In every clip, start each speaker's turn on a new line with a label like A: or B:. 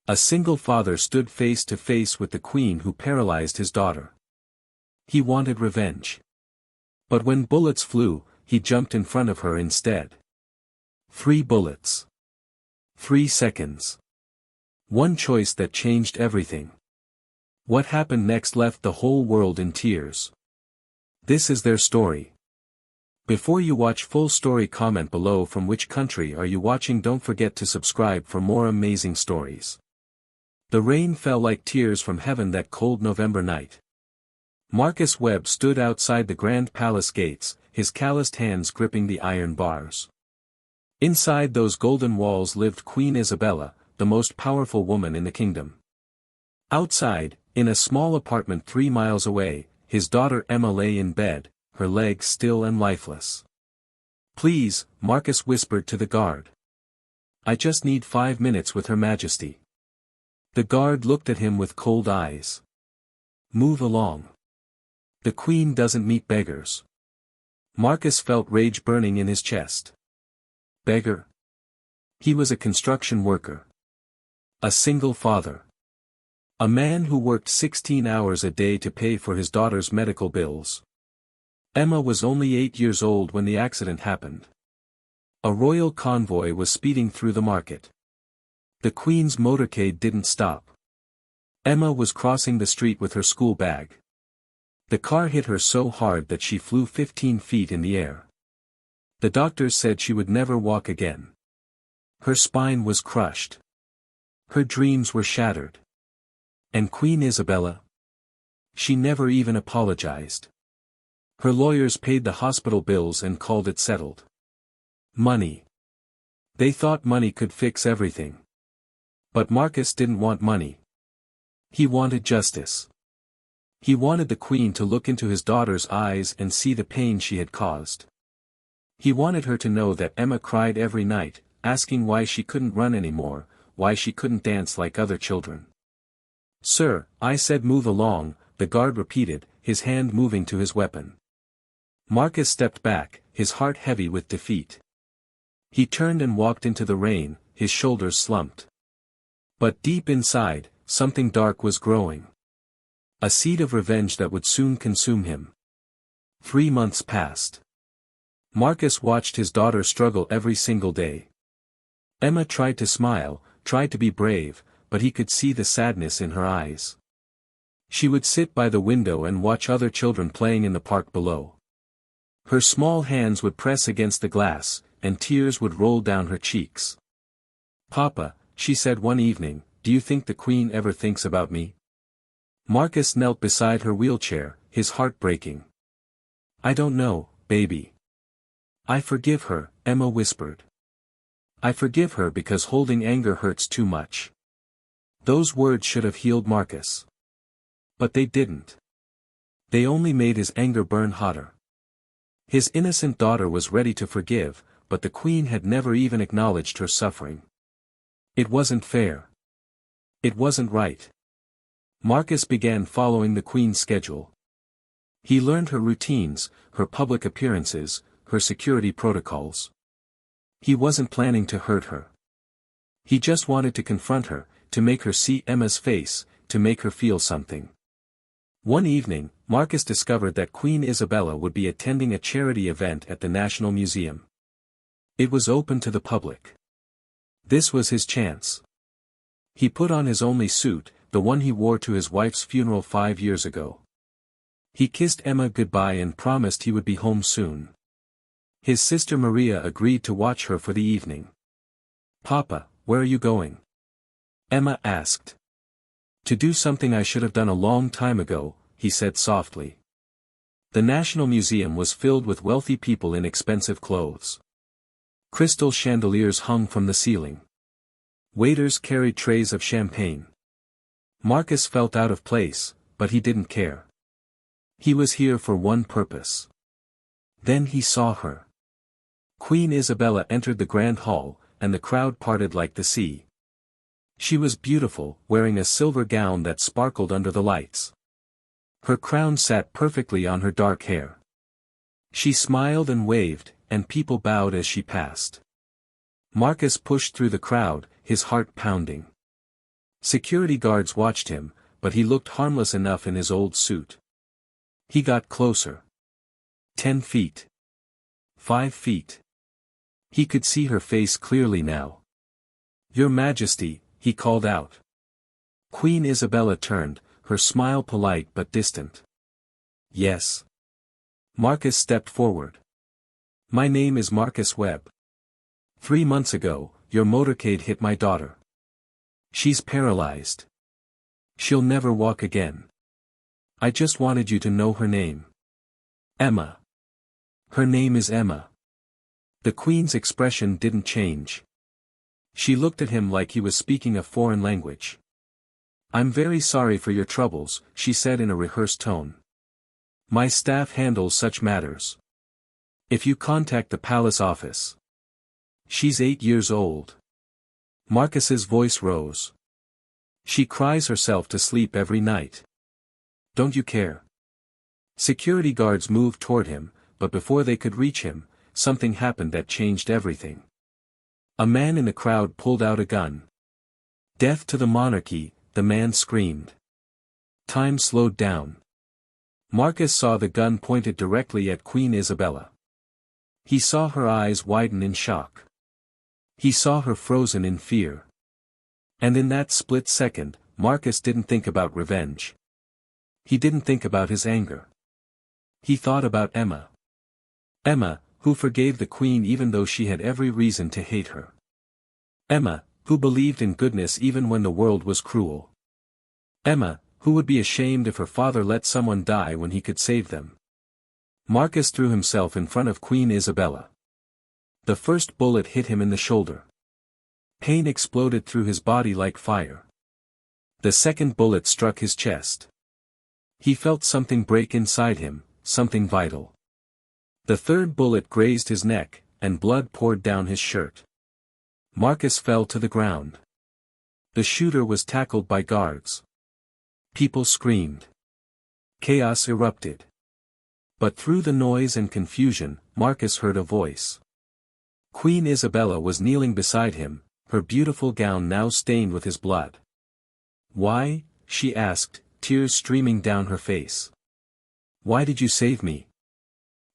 A: A single father stood face to face with the queen who paralyzed his daughter. He wanted revenge. But when bullets flew, he jumped in front of her instead. 3 bullets. 3 seconds. One choice that changed everything. What happened next left the whole world in tears. This is their story. Before you watch full story, comment below from which country are you watching. Don't forget to subscribe for more amazing stories. The rain fell like tears from heaven that cold November night. Marcus Webb stood outside the grand palace gates, his calloused hands gripping the iron bars. Inside those golden walls lived Queen Isabella, the most powerful woman in the kingdom. Outside, in a small apartment 3 miles away, his daughter Emma lay in bed, her legs still and lifeless. "Please," Marcus whispered to the guard. "I just need 5 minutes with Her Majesty." The guard looked at him with cold eyes. "Move along. The Queen doesn't meet beggars." Marcus felt rage burning in his chest. Beggar? He was a construction worker. A single father. A man who worked 16 hours a day to pay for his daughter's medical bills. Emma was only 8 years old when the accident happened. A royal convoy was speeding through the market. The Queen's motorcade didn't stop. Emma was crossing the street with her school bag. The car hit her so hard that she flew 15 feet in the air. The doctors said she would never walk again. Her spine was crushed. Her dreams were shattered. And Queen Isabella? She never even apologized. Her lawyers paid the hospital bills and called it settled. Money. They thought money could fix everything. But Marcus didn't want money. He wanted justice. He wanted the Queen to look into his daughter's eyes and see the pain she had caused. He wanted her to know that Emma cried every night, asking why she couldn't run anymore, why she couldn't dance like other children. "Sir, I said move along," the guard repeated, his hand moving to his weapon. Marcus stepped back, his heart heavy with defeat. He turned and walked into the rain, his shoulders slumped. But deep inside, something dark was growing. A seed of revenge that would soon consume him. 3 months passed. Marcus watched his daughter struggle every single day. Emma tried to smile, tried to be brave, but he could see the sadness in her eyes. She would sit by the window and watch other children playing in the park below. Her small hands would press against the glass, and tears would roll down her cheeks. "Papa," she said one evening, "do you think the Queen ever thinks about me?" Marcus knelt beside her wheelchair, his heart breaking. "I don't know, baby." "I forgive her," Emma whispered. "I forgive her because holding anger hurts too much." Those words should have healed Marcus. But they didn't. They only made his anger burn hotter. His innocent daughter was ready to forgive, but the Queen had never even acknowledged her suffering. It wasn't fair. It wasn't right. Marcus began following the Queen's schedule. He learned her routines, her public appearances, her security protocols. He wasn't planning to hurt her. He just wanted to confront her, to make her see Emma's face, to make her feel something. One evening, Marcus discovered that Queen Isabella would be attending a charity event at the National Museum. It was open to the public. This was his chance. He put on his only suit, the one he wore to his wife's funeral 5 years ago. He kissed Emma goodbye and promised he would be home soon. His sister Maria agreed to watch her for the evening. "Papa, where are you going?" Emma asked. "To do something I should have done a long time ago," he said softly. The National Museum was filled with wealthy people in expensive clothes. Crystal chandeliers hung from the ceiling. Waiters carried trays of champagne. Marcus felt out of place, but he didn't care. He was here for one purpose. Then he saw her. Queen Isabella entered the grand hall, and the crowd parted like the sea. She was beautiful, wearing a silver gown that sparkled under the lights. Her crown sat perfectly on her dark hair. She smiled and waved, and people bowed as she passed. Marcus pushed through the crowd, his heart pounding. Security guards watched him, but he looked harmless enough in his old suit. He got closer. 10 feet. 5 feet. He could see her face clearly now. "Your Majesty," he called out. Queen Isabella turned, her smile polite but distant. "Yes." Marcus stepped forward. "My name is Marcus Webb. 3 months ago, your motorcade hit my daughter. She's paralyzed. She'll never walk again. I just wanted you to know her name. Emma. Her name is Emma." The Queen's expression didn't change. She looked at him like he was speaking a foreign language. "I'm very sorry for your troubles," she said in a rehearsed tone. "My staff handles such matters. If you contact the palace office. She's 8 years old." Marcus's voice rose. "She cries herself to sleep every night. Don't you care?" Security guards moved toward him, but before they could reach him, something happened that changed everything. A man in the crowd pulled out a gun. "Death to the monarchy," the man screamed. Time slowed down. Marcus saw the gun pointed directly at Queen Isabella. He saw her eyes widen in shock. He saw her frozen in fear. And in that split second, Marcus didn't think about revenge. He didn't think about his anger. He thought about Emma. Emma, who forgave the Queen even though she had every reason to hate her. Emma, who believed in goodness even when the world was cruel. Emma, who would be ashamed if her father let someone die when he could save them. Marcus threw himself in front of Queen Isabella. The first bullet hit him in the shoulder. Pain exploded through his body like fire. The second bullet struck his chest. He felt something break inside him, something vital. The third bullet grazed his neck, and blood poured down his shirt. Marcus fell to the ground. The shooter was tackled by guards. People screamed. Chaos erupted. But through the noise and confusion, Marcus heard a voice. Queen Isabella was kneeling beside him, her beautiful gown now stained with his blood. "Why?" she asked, tears streaming down her face. "Why did you save me?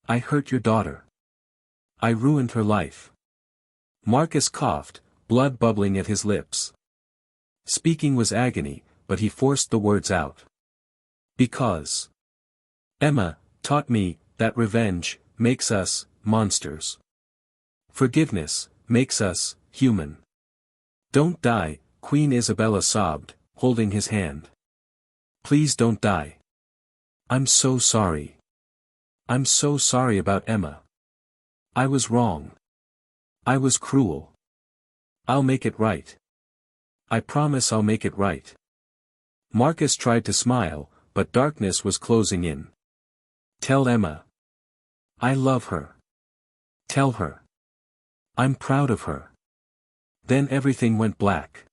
A: I hurt your daughter. I ruined her life." Marcus coughed, blood bubbling at his lips. Speaking was agony, but he forced the words out. "Because Emma taught me that revenge makes us monsters. Forgiveness makes us human." "Don't die," Queen Isabella sobbed, holding his hand. "Please don't die. I'm so sorry. I'm so sorry about Emma. I was wrong. I was cruel. I'll make it right. I promise I'll make it right." Marcus tried to smile, but darkness was closing in. "Tell Emma. I love her. Tell her. I'm proud of her." Then everything went black.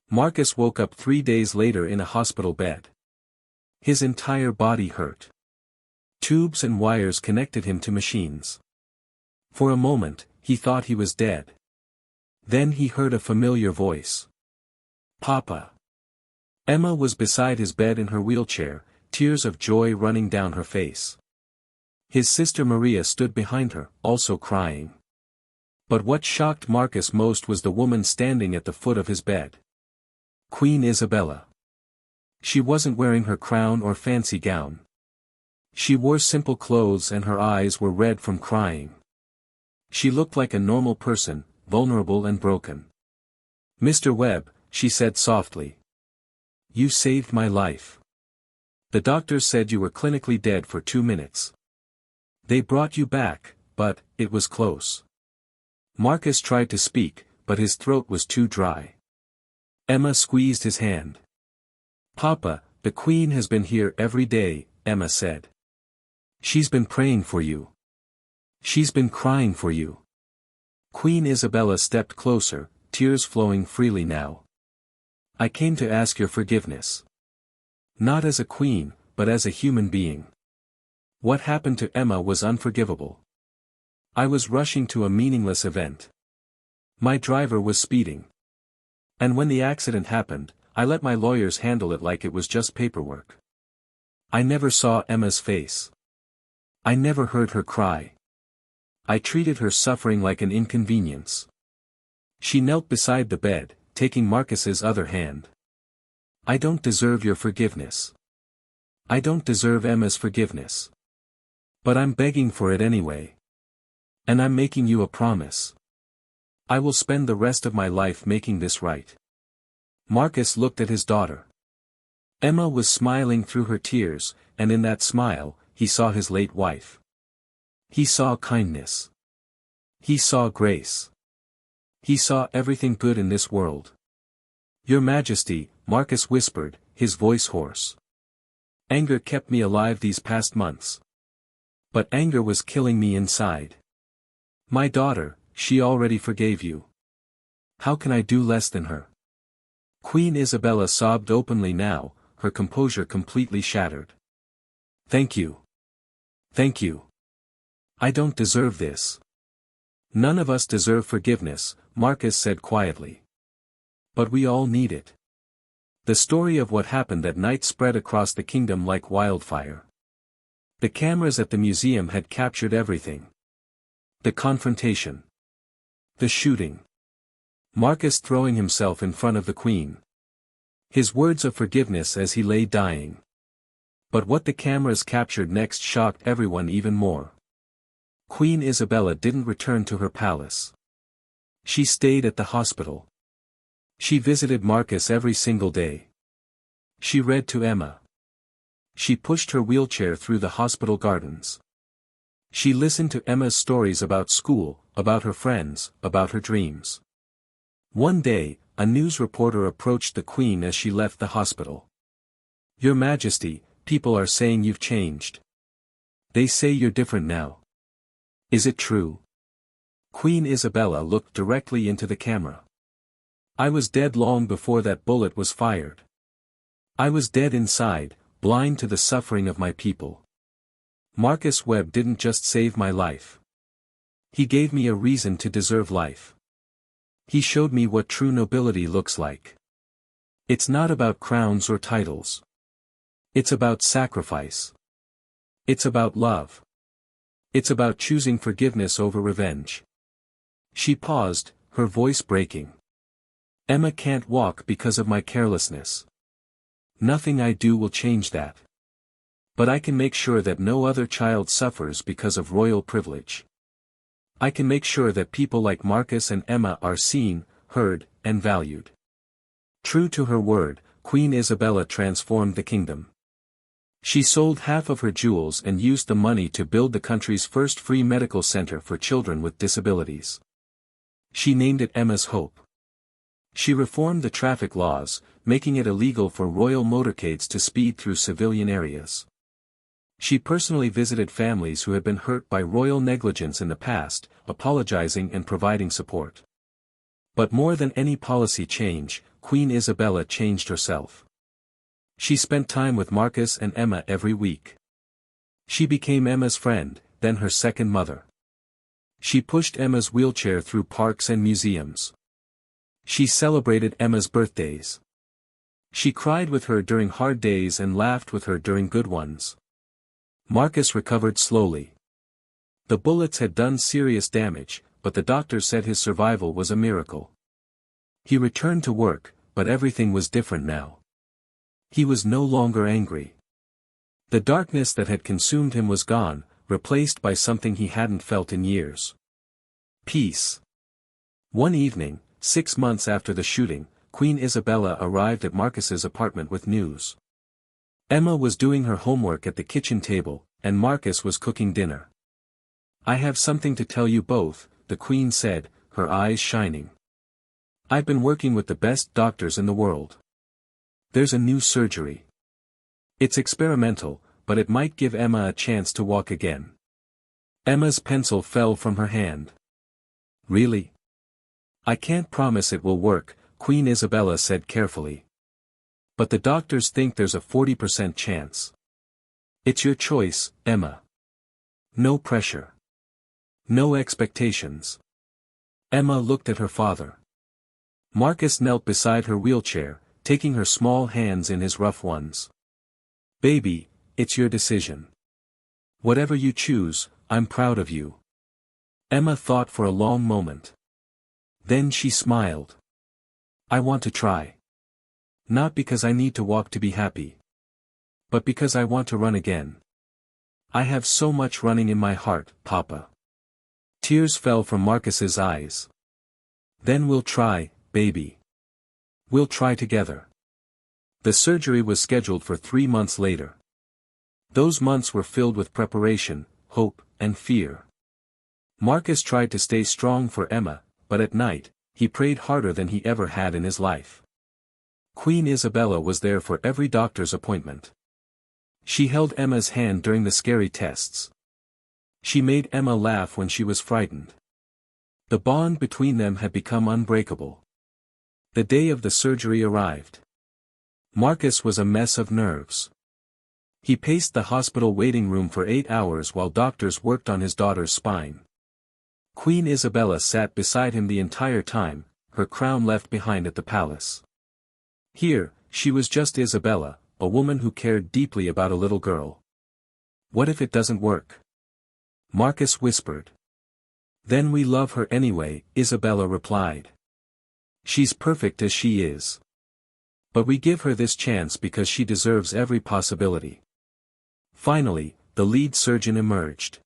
A: Marcus woke up 3 days later in a hospital bed. His entire body hurt. Tubes and wires connected him to machines. For a moment, he thought he was dead. Then he heard a familiar voice. "Papa." Emma was beside his bed in her wheelchair, tears of joy running down her face. His sister Maria stood behind her, also crying. But what shocked Marcus most was the woman standing at the foot of his bed. Queen Isabella. She wasn't wearing her crown or fancy gown. She wore simple clothes and her eyes were red from crying. She looked like a normal person, vulnerable and broken. "Mr. Webb," she said softly. "You saved my life. The doctors said you were clinically dead for 2 minutes. They brought you back, but it was close." Marcus tried to speak, but his throat was too dry. Emma squeezed his hand. "Papa, the Queen has been here every day," Emma said. "She's been praying for you. She's been crying for you." Queen Isabella stepped closer, tears flowing freely now. "I came to ask your forgiveness. Not as a queen, but as a human being. What happened to Emma was unforgivable. I was rushing to a meaningless event. My driver was speeding. And when the accident happened, I let my lawyers handle it like it was just paperwork. I never saw Emma's face. I never heard her cry. I treated her suffering like an inconvenience. She knelt beside the bed, taking Marcus's other hand. I don't deserve your forgiveness. I don't deserve Emma's forgiveness. But I'm begging for it anyway. And I'm making you a promise. I will spend the rest of my life making this right. Marcus looked at his daughter. Emma was smiling through her tears, and in that smile, he saw his late wife. He saw kindness. He saw grace. He saw everything good in this world. Your Majesty, Marcus whispered, his voice hoarse. Anger kept me alive these past months. But anger was killing me inside. My daughter, she already forgave you. How can I do less than her? Queen Isabella sobbed openly now, her composure completely shattered. Thank you. Thank you. I don't deserve this. None of us deserve forgiveness, Marcus said quietly. But we all need it. The story of what happened that night spread across the kingdom like wildfire. The cameras at the museum had captured everything. The confrontation. The shooting. Marcus throwing himself in front of the queen. His words of forgiveness as he lay dying. But what the cameras captured next shocked everyone even more. Queen Isabella didn't return to her palace. She stayed at the hospital. She visited Marcus every single day. She read to Emma. She pushed her wheelchair through the hospital gardens. She listened to Emma's stories about school, about her friends, about her dreams. One day, a news reporter approached the Queen as she left the hospital. Your Majesty, people are saying you've changed. They say you're different now. Is it true? Queen Isabella looked directly into the camera. I was dead long before that bullet was fired. I was dead inside, blind to the suffering of my people. Marcus Webb didn't just save my life. He gave me a reason to deserve life. He showed me what true nobility looks like. It's not about crowns or titles. It's about sacrifice. It's about love. It's about choosing forgiveness over revenge. She paused, her voice breaking. Emma can't walk because of my carelessness. Nothing I do will change that. But I can make sure that no other child suffers because of royal privilege. I can make sure that people like Marcus and Emma are seen, heard, and valued. True to her word, Queen Isabella transformed the kingdom. She sold half of her jewels and used the money to build the country's first free medical center for children with disabilities. She named it Emma's Hope. She reformed the traffic laws, making it illegal for royal motorcades to speed through civilian areas. She personally visited families who had been hurt by royal negligence in the past, apologizing and providing support. But more than any policy change, Queen Isabella changed herself. She spent time with Marcus and Emma every week. She became Emma's friend, then her second mother. She pushed Emma's wheelchair through parks and museums. She celebrated Emma's birthdays. She cried with her during hard days and laughed with her during good ones. Marcus recovered slowly. The bullets had done serious damage, but the doctor said his survival was a miracle. He returned to work, but everything was different now. He was no longer angry. The darkness that had consumed him was gone, replaced by something he hadn't felt in years. Peace. One evening, 6 months after the shooting, Queen Isabella arrived at Marcus's apartment with news. Emma was doing her homework at the kitchen table, and Marcus was cooking dinner. I have something to tell you both, the Queen said, her eyes shining. I've been working with the best doctors in the world. There's a new surgery. It's experimental, but it might give Emma a chance to walk again. Emma's pencil fell from her hand. Really? I can't promise it will work, Queen Isabella said carefully. But the doctors think there's a 40% chance. It's your choice, Emma. No pressure. No expectations. Emma looked at her father. Marcus knelt beside her wheelchair, taking her small hands in his rough ones. "Baby, it's your decision. Whatever you choose, I'm proud of you." Emma thought for a long moment. Then she smiled. "I want to try. Not because I need to walk to be happy. But because I want to run again. I have so much running in my heart, Papa." Tears fell from Marcus's eyes. "Then we'll try, baby. We'll try together." The surgery was scheduled for 3 months later. Those months were filled with preparation, hope, and fear. Marcus tried to stay strong for Emma, but at night, he prayed harder than he ever had in his life. Queen Isabella was there for every doctor's appointment. She held Emma's hand during the scary tests. She made Emma laugh when she was frightened. The bond between them had become unbreakable. The day of the surgery arrived. Marcus was a mess of nerves. He paced the hospital waiting room for 8 hours while doctors worked on his daughter's spine. Queen Isabella sat beside him the entire time, her crown left behind at the palace. Here, she was just Isabella, a woman who cared deeply about a little girl. "What if it doesn't work?" Marcus whispered. "Then we love her anyway," Isabella replied. "She's perfect as she is. But we give her this chance because she deserves every possibility." Finally, the lead surgeon emerged.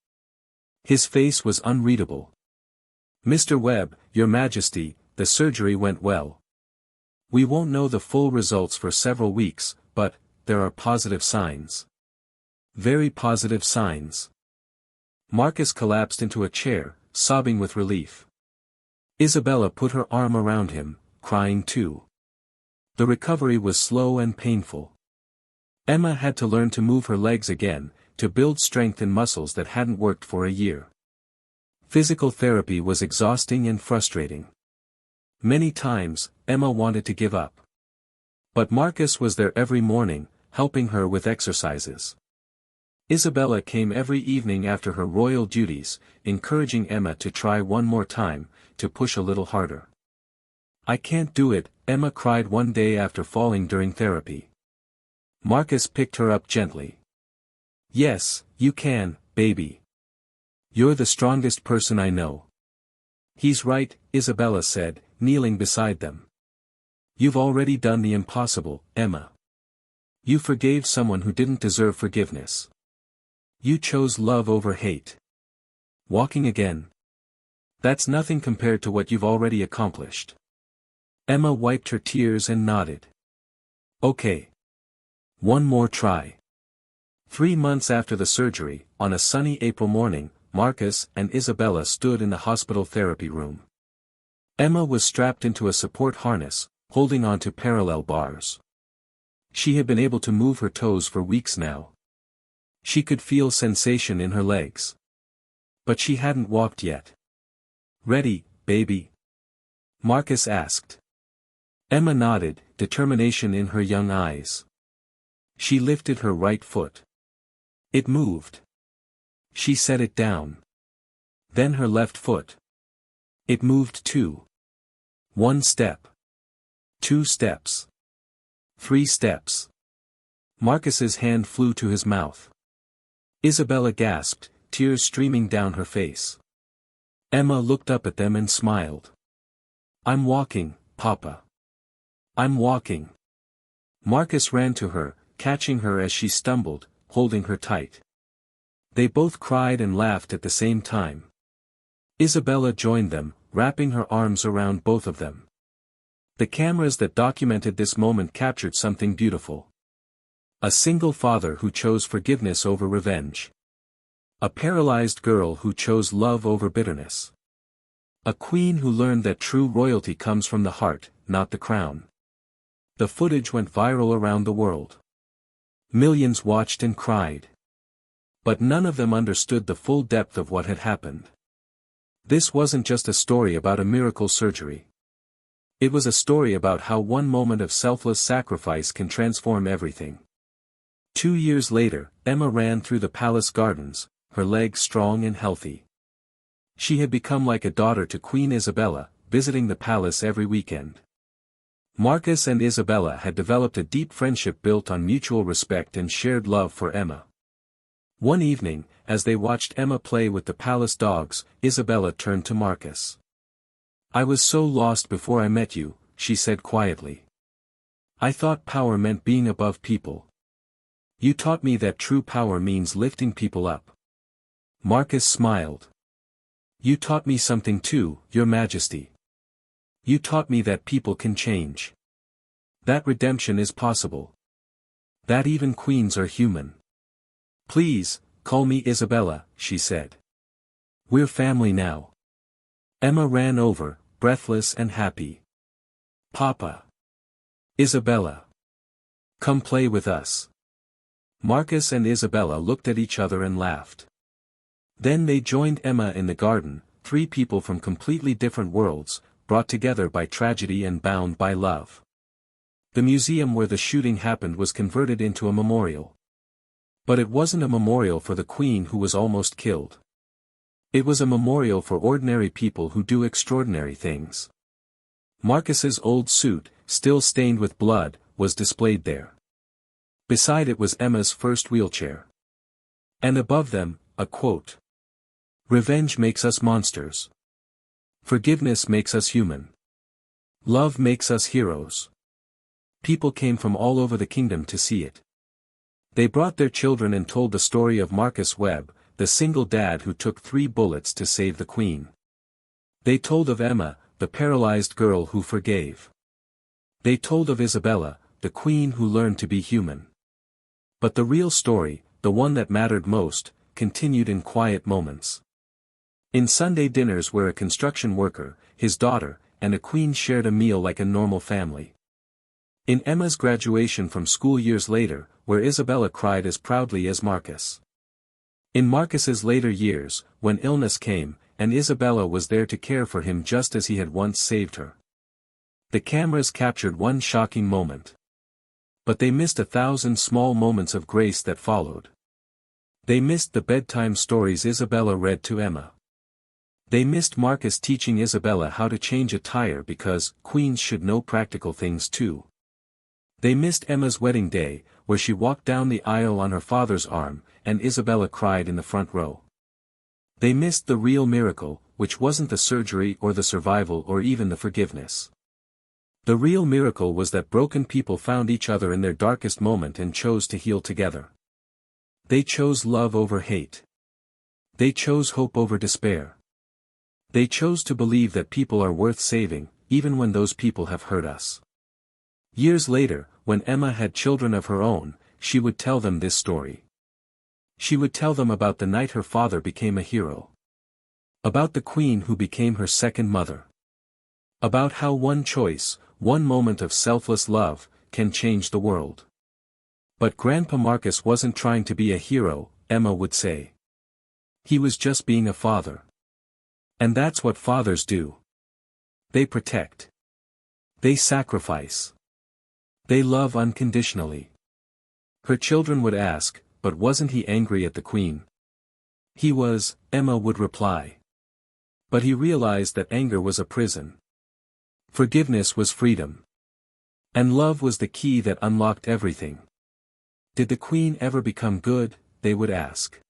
A: His face was unreadable. "Mr. Webb, Your Majesty, the surgery went well. We won't know the full results for several weeks, but there are positive signs. Very positive signs." Marcus collapsed into a chair, sobbing with relief. Isabella put her arm around him, crying too. The recovery was slow and painful. Emma had to learn to move her legs again, to build strength in muscles that hadn't worked for a year. Physical therapy was exhausting and frustrating. Many times, Emma wanted to give up. But Marcus was there every morning, helping her with exercises. Isabella came every evening after her royal duties, encouraging Emma to try one more time, to push a little harder. "I can't do it," Emma cried one day after falling during therapy. Marcus picked her up gently. "Yes, you can, baby. You're the strongest person I know." "He's right," Isabella said, kneeling beside them. "You've already done the impossible, Emma. You forgave someone who didn't deserve forgiveness. You chose love over hate. Walking again. That's nothing compared to what you've already accomplished." Emma wiped her tears and nodded. "Okay. One more try." 3 months after the surgery, on a sunny April morning, Marcus and Isabella stood in the hospital therapy room. Emma was strapped into a support harness, holding onto parallel bars. She had been able to move her toes for weeks now. She could feel sensation in her legs. But she hadn't walked yet. "Ready, baby?" Marcus asked. Emma nodded, determination in her young eyes. She lifted her right foot. It moved. She set it down. Then her left foot. It moved too. 1 step. 2 steps. 3 steps. Marcus's hand flew to his mouth. Isabella gasped, tears streaming down her face. Emma looked up at them and smiled. "I'm walking, Papa. I'm walking." Marcus ran to her, catching her as she stumbled, holding her tight. They both cried and laughed at the same time. Isabella joined them, wrapping her arms around both of them. The cameras that documented this moment captured something beautiful. A single father who chose forgiveness over revenge. A paralyzed girl who chose love over bitterness. A queen who learned that true royalty comes from the heart, not the crown. The footage went viral around the world. Millions watched and cried. But none of them understood the full depth of what had happened. This wasn't just a story about a miracle surgery. It was a story about how one moment of selfless sacrifice can transform everything. 2 years later, Emma ran through the palace gardens, her legs strong and healthy. She had become like a daughter to Queen Isabella, visiting the palace every weekend. Marcus and Isabella had developed a deep friendship built on mutual respect and shared love for Emma. One evening, as they watched Emma play with the palace dogs, Isabella turned to Marcus. "I was so lost before I met you," she said quietly. "I thought power meant being above people. You taught me that true power means lifting people up." Marcus smiled. "You taught me something too, Your Majesty. You taught me that people can change. That redemption is possible. That even queens are human. Please, call me Isabella," she said. "We're family now." Emma ran over, breathless and happy. "Papa. Isabella. Come play with us." Marcus and Isabella looked at each other and laughed. Then they joined Emma in the garden, three people from completely different worlds, brought together by tragedy and bound by love. The museum where the shooting happened was converted into a memorial. But it wasn't a memorial for the queen who was almost killed. It was a memorial for ordinary people who do extraordinary things. Marcus's old suit, still stained with blood, was displayed there. Beside it was Emma's first wheelchair. And above them, a quote. "Revenge makes us monsters. Forgiveness makes us human. Love makes us heroes." People came from all over the kingdom to see it. They brought their children and told the story of Marcus Webb, the single dad who took 3 bullets to save the queen. They told of Emma, the paralyzed girl who forgave. They told of Isabella, the queen who learned to be human. But the real story, the one that mattered most, continued in quiet moments. In Sunday dinners where a construction worker, his daughter, and a queen shared a meal like a normal family. In Emma's graduation from school years later, where Isabella cried as proudly as Marcus. In Marcus's later years, when illness came, and Isabella was there to care for him just as he had once saved her. The cameras captured one shocking moment. But they missed 1,000 small moments of grace that followed. They missed the bedtime stories Isabella read to Emma. They missed Marcus teaching Isabella how to change a tire because queens should know practical things too. They missed Emma's wedding day, where she walked down the aisle on her father's arm, and Isabella cried in the front row. They missed the real miracle, which wasn't the surgery or the survival or even the forgiveness. The real miracle was that broken people found each other in their darkest moment and chose to heal together. They chose love over hate. They chose hope over despair. They chose to believe that people are worth saving, even when those people have hurt us. Years later, when Emma had children of her own, she would tell them this story. She would tell them about the night her father became a hero. About the queen who became her second mother. About how one choice, one moment of selfless love, can change the world. But Grandpa Marcus wasn't trying to be a hero, Emma would say. He was just being a father. And that's what fathers do. They protect. They sacrifice. They love unconditionally. Her children would ask, but wasn't he angry at the queen? He was, Emma would reply. But he realized that anger was a prison. Forgiveness was freedom. And love was the key that unlocked everything. Did the queen ever become good? They would ask.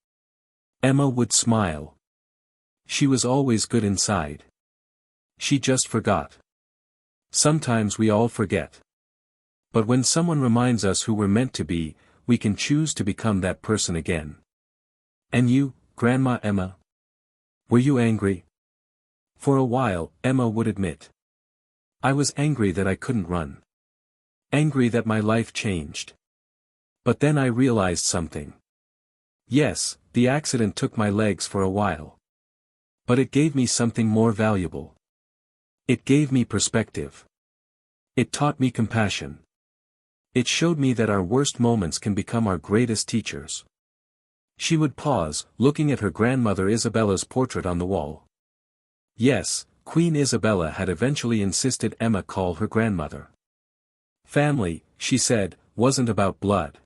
A: Emma would smile. She was always good inside. She just forgot. Sometimes we all forget. But when someone reminds us who we're meant to be, we can choose to become that person again. And you, Grandma Emma? Were you angry? For a while, Emma would admit. I was angry that I couldn't run. Angry that my life changed. But then I realized something. Yes, the accident took my legs for a while. But it gave me something more valuable. It gave me perspective. It taught me compassion. It showed me that our worst moments can become our greatest teachers. She would pause, looking at her grandmother Isabella's portrait on the wall. Yes, Queen Isabella had eventually insisted Emma call her grandmother. Family, she said, wasn't about blood.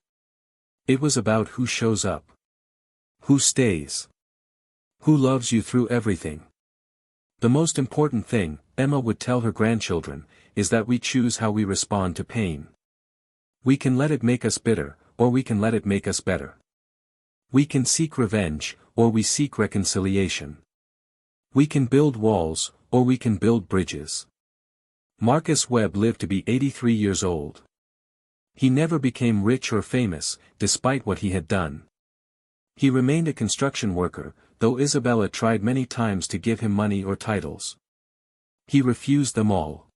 A: It was about who shows up. Who stays. Who loves you through everything. The most important thing, Emma would tell her grandchildren, is that we choose how we respond to pain. We can let it make us bitter, or we can let it make us better. We can seek revenge, or we seek reconciliation. We can build walls, or we can build bridges. Marcus Webb lived to be 83 years old. He never became rich or famous, despite what he had done. He remained a construction worker, though Isabella tried many times to give him money or titles. He refused them all.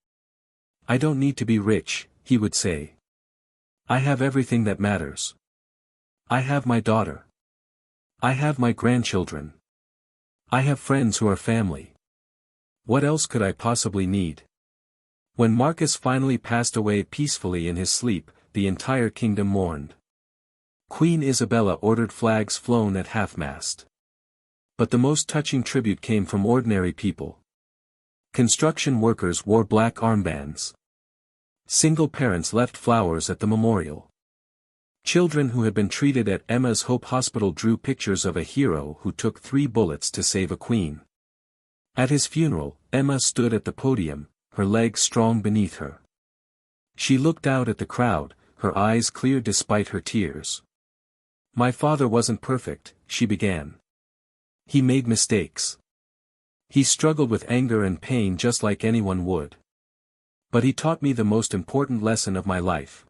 A: "I don't need to be rich," he would say. "I have everything that matters. I have my daughter. I have my grandchildren. I have friends who are family. What else could I possibly need?" When Marcus finally passed away peacefully in his sleep, the entire kingdom mourned. Queen Isabella ordered flags flown at half-mast. But the most touching tribute came from ordinary people. Construction workers wore black armbands. Single parents left flowers at the memorial. Children who had been treated at Emma's Hope Hospital drew pictures of a hero who took 3 bullets to save a queen. At his funeral, Emma stood at the podium, her legs strong beneath her. She looked out at the crowd, her eyes clear despite her tears. "My father wasn't perfect," she began. "He made mistakes. He struggled with anger and pain just like anyone would. But he taught me the most important lesson of my life.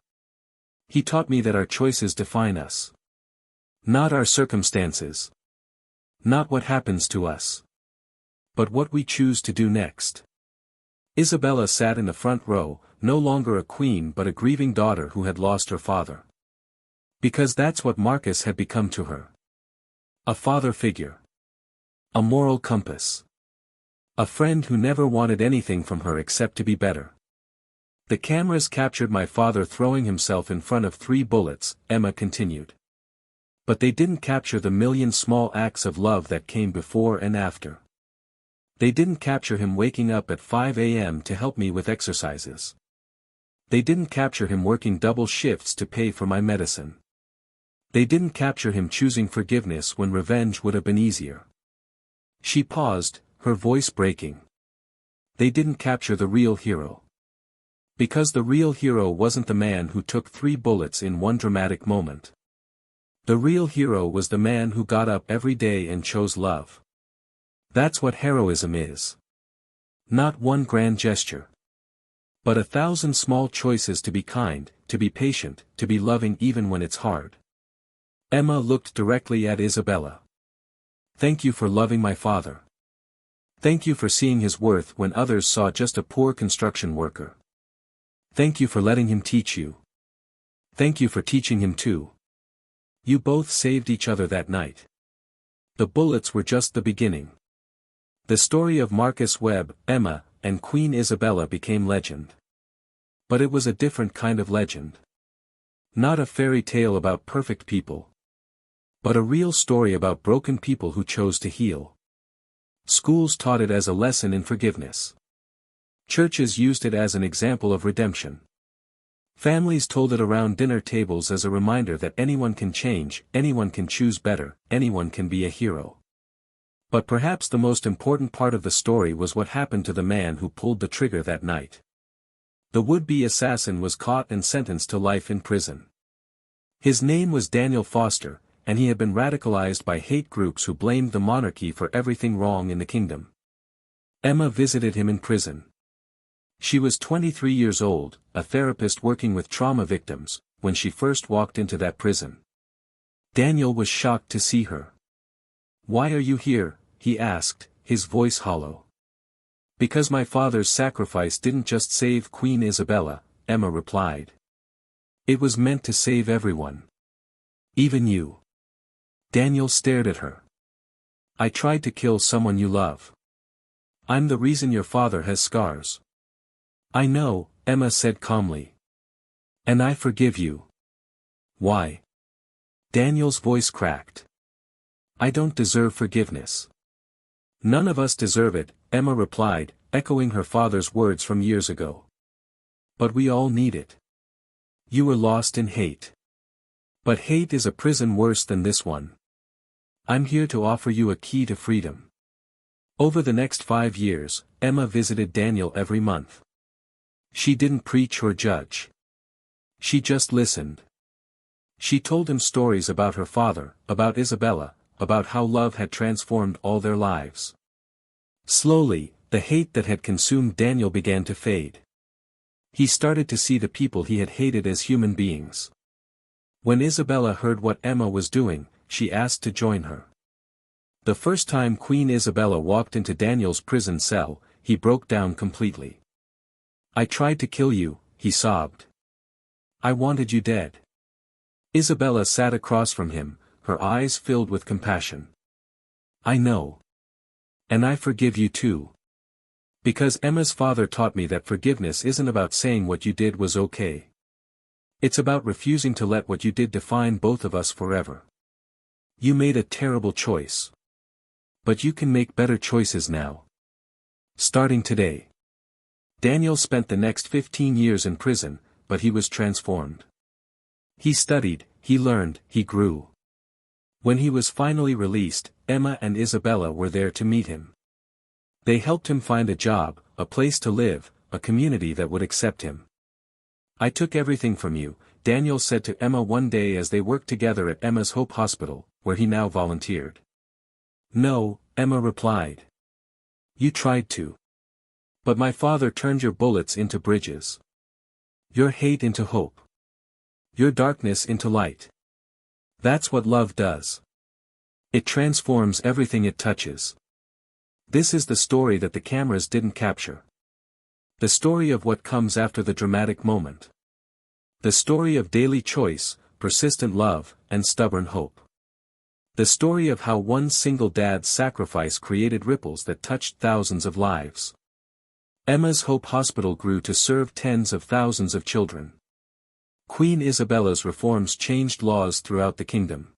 A: He taught me that our choices define us. Not our circumstances. Not what happens to us. But what we choose to do next." Isabella sat in the front row, no longer a queen but a grieving daughter who had lost her father. Because that's what Marcus had become to her. A father figure. A moral compass. A friend who never wanted anything from her except to be better. "The cameras captured my father throwing himself in front of 3 bullets, Emma continued. But they didn't capture the million small acts of love that came before and after. They didn't capture him waking up at 5 a.m. to help me with exercises. They didn't capture him working double shifts to pay for my medicine. They didn't capture him choosing forgiveness when revenge would have been easier." She paused, her voice breaking. "They didn't capture the real hero. Because the real hero wasn't the man who took 3 bullets in one dramatic moment. The real hero was the man who got up every day and chose love. That's what heroism is. Not one grand gesture. But 1,000 small choices to be kind, to be patient, to be loving even when it's hard." Emma looked directly at Isabella. "Thank you for loving my father. Thank you for seeing his worth when others saw just a poor construction worker. Thank you for letting him teach you. Thank you for teaching him too. You both saved each other that night. The bullets were just the beginning." The story of Marcus Webb, Emma, and Queen Isabella became legend. But it was a different kind of legend. Not a fairy tale about perfect people. But a real story about broken people who chose to heal. Schools taught it as a lesson in forgiveness. Churches used it as an example of redemption. Families told it around dinner tables as a reminder that anyone can change, anyone can choose better, anyone can be a hero. But perhaps the most important part of the story was what happened to the man who pulled the trigger that night. The would-be assassin was caught and sentenced to life in prison. His name was Daniel Foster, and he had been radicalized by hate groups who blamed the monarchy for everything wrong in the kingdom. Emma visited him in prison. She was 23 years old, a therapist working with trauma victims, when she first walked into that prison. Daniel was shocked to see her. "Why are you here?" he asked, his voice hollow. "Because my father's sacrifice didn't just save Queen Isabella," Emma replied. "It was meant to save everyone. Even you." Daniel stared at her. "I tried to kill someone you love. I'm the reason your father has scars." "I know," Emma said calmly. "And I forgive you." "Why?" Daniel's voice cracked. "I don't deserve forgiveness." "None of us deserve it," Emma replied, echoing her father's words from years ago. "But we all need it. You were lost in hate. But hate is a prison worse than this one. I'm here to offer you a key to freedom." Over the next 5 years, Emma visited Daniel every month. She didn't preach or judge. She just listened. She told him stories about her father, about Isabella, about how love had transformed all their lives. Slowly, the hate that had consumed Daniel began to fade. He started to see the people he had hated as human beings. When Isabella heard what Emma was doing, she asked to join her. The first time Queen Isabella walked into Daniel's prison cell, he broke down completely. "I tried to kill you," he sobbed. "I wanted you dead." Isabella sat across from him, her eyes filled with compassion. "I know. And I forgive you too. Because Emma's father taught me that forgiveness isn't about saying what you did was okay. It's about refusing to let what you did define both of us forever. You made a terrible choice. But you can make better choices now. Starting today." Daniel spent the next 15 years in prison, but he was transformed. He studied, he learned, he grew. When he was finally released, Emma and Isabella were there to meet him. They helped him find a job, a place to live, a community that would accept him. "I took everything from you," Daniel said to Emma one day as they worked together at Emma's Hope Hospital, where he now volunteered. "No," Emma replied. "You tried to. But my father turned your bullets into bridges. Your hate into hope. Your darkness into light. That's what love does. It transforms everything it touches." This is the story that the cameras didn't capture. The story of what comes after the dramatic moment. The story of daily choice, persistent love, and stubborn hope. The story of how one single dad's sacrifice created ripples that touched thousands of lives. Emma's Hope Hospital grew to serve tens of thousands of children. Queen Isabella's reforms changed laws throughout the kingdom.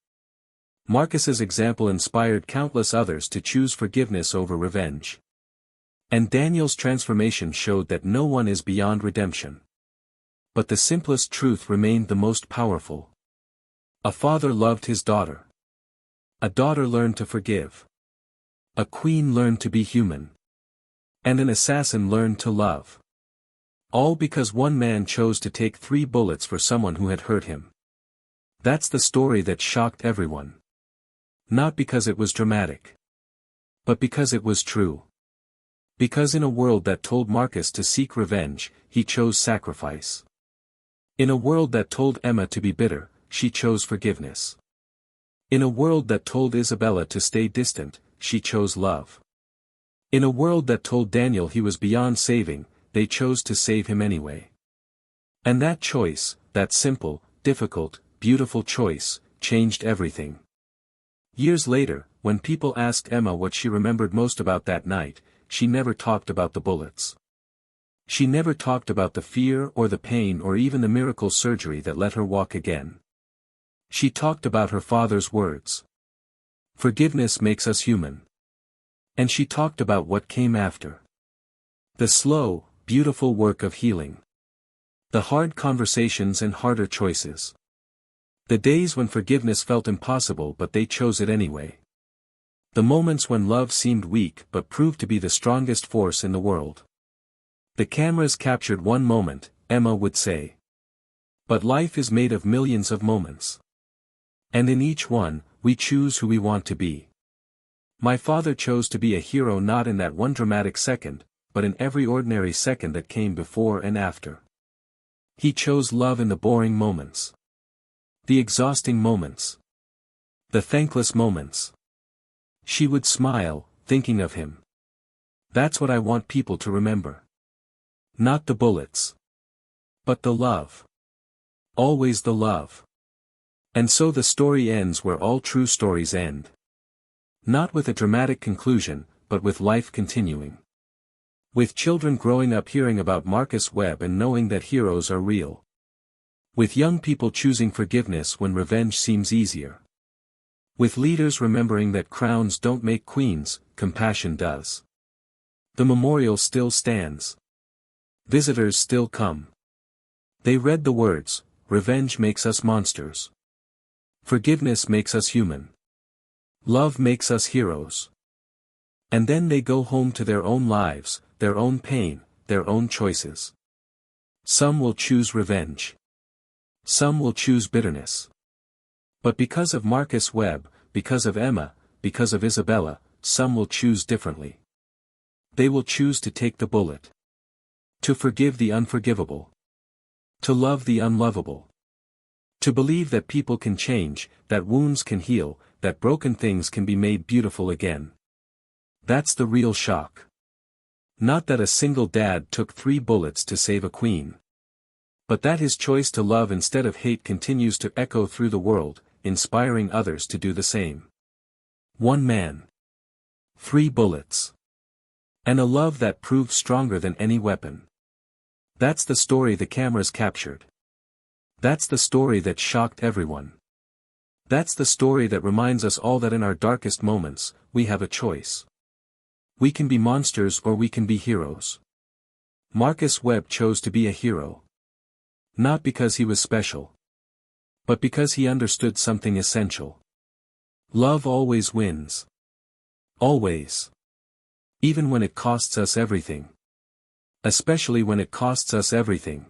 A: Marcus's example inspired countless others to choose forgiveness over revenge. And Daniel's transformation showed that no one is beyond redemption. But the simplest truth remained the most powerful. A father loved his daughter. A daughter learned to forgive. A queen learned to be human. And an assassin learned to love. All because one man chose to take 3 bullets for someone who had hurt him. That's the story that shocked everyone. Not because it was dramatic. But because it was true. Because in a world that told Marcus to seek revenge, he chose sacrifice. In a world that told Emma to be bitter, she chose forgiveness. In a world that told Isabella to stay distant, she chose love. In a world that told Daniel he was beyond saving, they chose to save him anyway. And that choice, that simple, difficult, beautiful choice, changed everything. Years later, when people asked Emma what she remembered most about that night, she never talked about the bullets. She never talked about the fear or the pain or even the miracle surgery that let her walk again. She talked about her father's words. Forgiveness makes us human. And she talked about what came after. The slow, beautiful work of healing. The hard conversations and harder choices. The days when forgiveness felt impossible but they chose it anyway. The moments when love seemed weak but proved to be the strongest force in the world. The cameras captured one moment, Emma would say. But life is made of millions of moments. And in each one, we choose who we want to be. My father chose to be a hero not in that one dramatic second, but in every ordinary second that came before and after. He chose love in the boring moments. The exhausting moments. The thankless moments. She would smile, thinking of him. That's what I want people to remember. Not the bullets. But the love. Always the love. And so the story ends where all true stories end. Not with a dramatic conclusion, but with life continuing. With children growing up hearing about Marcus Webb and knowing that heroes are real. With young people choosing forgiveness when revenge seems easier. With leaders remembering that crowns don't make queens, compassion does. The memorial still stands. Visitors still come. They read the words, "Revenge makes us monsters. Forgiveness makes us human. Love makes us heroes." And then they go home to their own lives, their own pain, their own choices. Some will choose revenge. Some will choose bitterness. But because of Marcus Webb, because of Emma, because of Isabella, some will choose differently. They will choose to take the bullet. To forgive the unforgivable. To love the unlovable. To believe that people can change, that wounds can heal, that broken things can be made beautiful again. That's the real shock. Not that a single dad took 3 bullets to save a queen. But that his choice to love instead of hate continues to echo through the world, inspiring others to do the same. 1 man. 3 bullets. And a love that proved stronger than any weapon. That's the story the cameras captured. That's the story that shocked everyone. That's the story that reminds us all that in our darkest moments, we have a choice. We can be monsters or we can be heroes. Marcus Webb chose to be a hero. Not because he was special. But because he understood something essential. Love always wins. Always. Even when it costs us everything. Especially when it costs us everything.